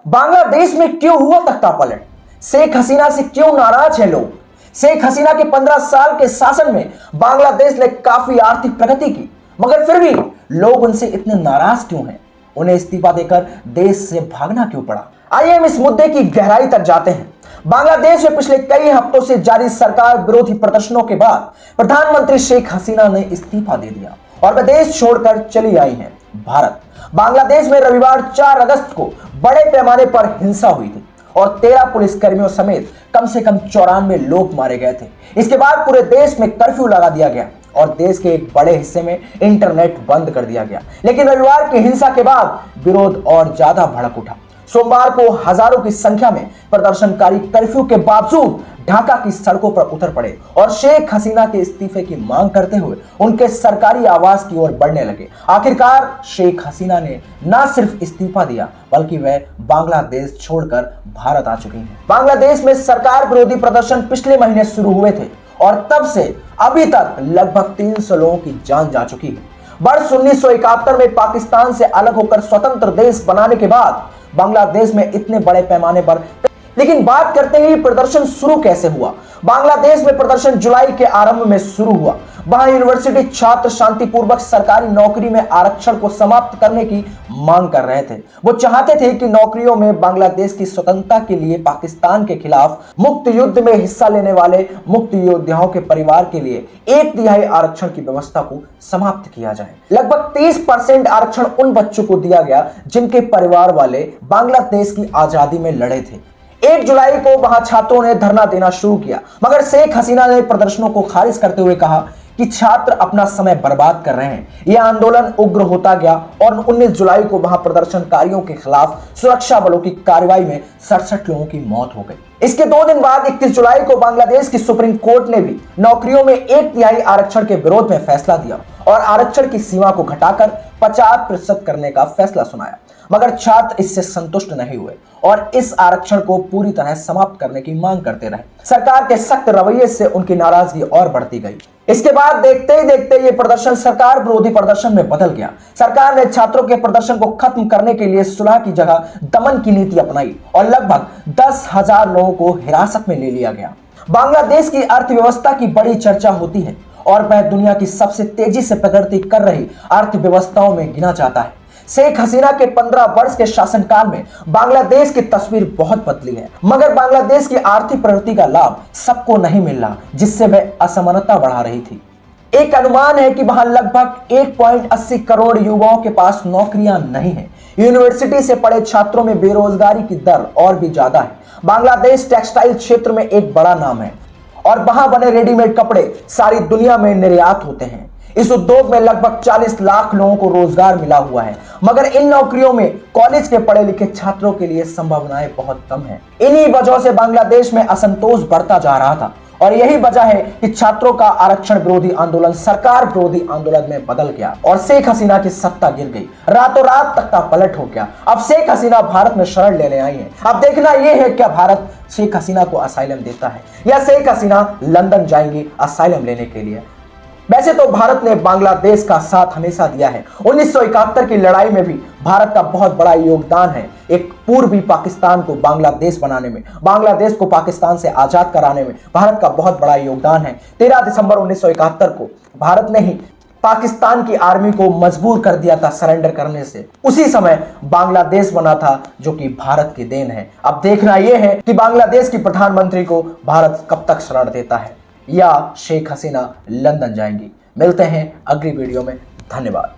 बांग्लादेश में क्यों हुआ तख्ता पलट? शेख हसीना से क्यों नाराज है लोग? शेख हसीना के 15 साल के शासन में बांग्लादेश ने काफी आर्थिक प्रगति की, मगर फिर भी लोग उनसे इतने नाराज क्यों हैं? उन्हें इस्तीफा देकर देश से भागना क्यों पड़ा? आइए हम इस मुद्दे की गहराई तक जाते हैं। बांग्लादेश में पिछले कई हफ्तों से जारी सरकार विरोधी प्रदर्शनों के बाद प्रधानमंत्री शेख हसीना ने इस्तीफा दे दिया और वह देश छोड़कर चली आई हैं भारत। बांग्लादेश में रविवार 4 अगस्त को बड़े पैमाने पर हिंसा हुई थी और 13 पुलिसकर्मियों समेत कम से कम 94 लोग मारे गए थे। इसके बाद पूरे देश में कर्फ्यू लगा दिया गया और देश के एक बड़े हिस्से में इंटरनेट बंद कर दिया गया। लेकिन रविवार की हिंसा के बाद विरोध और ज्यादा भड़क उठा। सोमवार को हजारों की संख्या में प्रदर्शनकारी कर्फ्यू के बावजूद ढाका की सड़कों पर उतर पड़े और शेख हसीना के इस्तीफे की मांग करते हुए उनके सरकारी आवास की ओर बढ़ने लगे। आखिरकार शेख हसीना ने न सिर्फ इस्तीफा दिया बल्कि वह बांग्लादेश छोड़कर भारत आ चुकी हैं। बांग्लादेश में सरकार विरोधी प्रदर्शन पिछले महीने शुरू हुए थे और तब से अभी तक लगभग 300 लोगों की जान जा चुकी है। वर्ष 1971 में पाकिस्तान से अलग होकर स्वतंत्र देश बनाने के बाद बांग्लादेश में इतने बड़े पैमाने पर, लेकिन बात करते हैं प्रदर्शन शुरू कैसे हुआ। बांग्लादेश में प्रदर्शन जुलाई के आरंभ में शुरू हुआ। वहां यूनिवर्सिटी छात्र शांतिपूर्वक सरकारी नौकरी में आरक्षण को समाप्त करने की मांग कर रहे थे। वो चाहते थे कि नौकरियों में बांग्लादेश की स्वतंत्रता के लिए पाकिस्तान के खिलाफ मुक्त युद्ध में हिस्सा लेने वाले मुक्त योद्धाओं के परिवार के लिए 1/3 आरक्षण की व्यवस्था को समाप्त किया जाए। लगभग 30% आरक्षण उन बच्चों को दिया गया जिनके परिवार वाले बांग्लादेश की आजादी में लड़े थे। 1 जुलाई को वहां छात्रों ने धरना देना शुरू किया, मगर शेख हसीना ने प्रदर्शनों को खारिज करते हुए कहा कि छात्र अपना समय बर्बाद कर रहे हैं। यह आंदोलन उग्र होता गया और 19 जुलाई को वहां प्रदर्शनकारियों के खिलाफ सुरक्षा बलों की कार्रवाई में 67 लोगों की मौत हो गई। इसके 2 दिन बाद 31 जुलाई को बांग्लादेश की सुप्रीम कोर्ट ने भी नौकरियों में 1/3 आरक्षण के विरोध में फैसला दिया और आरक्षण की सीमा को घटाकर 50% करने का फैसला सुनाया। मगर छात्र इससे संतुष्ट नहीं हुए और इस आरक्षण को पूरी तरह समाप्त करने की मांग करते रहे। सरकार के सख्त रवैये से उनकी नाराजगी और बढ़ती गई। इसके बाद देखते ही देखते ये प्रदर्शन सरकार विरोधी प्रदर्शन में बदल गया। सरकार ने छात्रों के प्रदर्शन को खत्म करने के लिए सुलह की जगह दमन की नीति अपनाई और लगभग 10,000 लोगों को हिरासत में ले लिया गया। बांग्लादेश की अर्थव्यवस्था की बड़ी चर्चा होती है और वह दुनिया की सबसे तेजी से प्रगति कर रही अर्थव्यवस्थाओं में गिना जाता है। शेख हसीना के 15 वर्ष के शासनकाल में बांग्लादेश की तस्वीर बहुत बदली है, मगर बांग्लादेश की आर्थिक प्रगति का लाभ सबको नहीं मिल रहा, जिससे वह असमानता बढ़ा रही थी। एक अनुमान है कि वहां लगभग 1.80 करोड़ युवाओं के पास नौकरियां नहीं है। यूनिवर्सिटी से पढ़े छात्रों में बेरोजगारी की दर और भी ज्यादा है। बांग्लादेश टेक्सटाइल क्षेत्र में एक बड़ा नाम है और वहां बने रेडीमेड कपड़े सारी दुनिया में निर्यात होते हैं। इस उद्योग में लगभग 40 लाख लोगों को रोजगार मिला हुआ है, मगर इन नौकरियों में कॉलेज के पढ़े लिखे छात्रों के लिए संभावनाएं बहुत कम हैं। इन्हीं वजहों से बांग्लादेश में असंतोष बढ़ता जा रहा था और यही वजह है कि छात्रों का आरक्षण विरोधी आंदोलन सरकार विरोधी आंदोलन में बदल गया और शेख हसीना की सत्ता गिर गई। रातों रात तख्ता पलट हो गया। अब शेख हसीना भारत में शरण लेने आई है। अब देखना यह है क्या भारत शेख हसीना को असाइलम देता है या शेख हसीना लंदन जाएंगी असाइलम लेने के लिए। वैसे तो भारत ने बांग्लादेश का साथ हमेशा दिया है। 1971 की लड़ाई में भी भारत का बहुत बड़ा योगदान है। एक पूर्वी पाकिस्तान को बांग्लादेश बनाने में, बांग्लादेश को पाकिस्तान से आजाद कराने में भारत का बहुत बड़ा योगदान है। 13 दिसंबर 1971 को भारत ने ही पाकिस्तान की आर्मी को मजबूर कर दिया था सरेंडर करने से। उसी समय बांग्लादेश बना था, जो कि भारत की देन है। अब देखना यह है कि बांग्लादेश की प्रधानमंत्री को भारत कब तक शरण देता है या शेख हसीना लंदन जाएंगी। मिलते हैं अगली वीडियो में। धन्यवाद।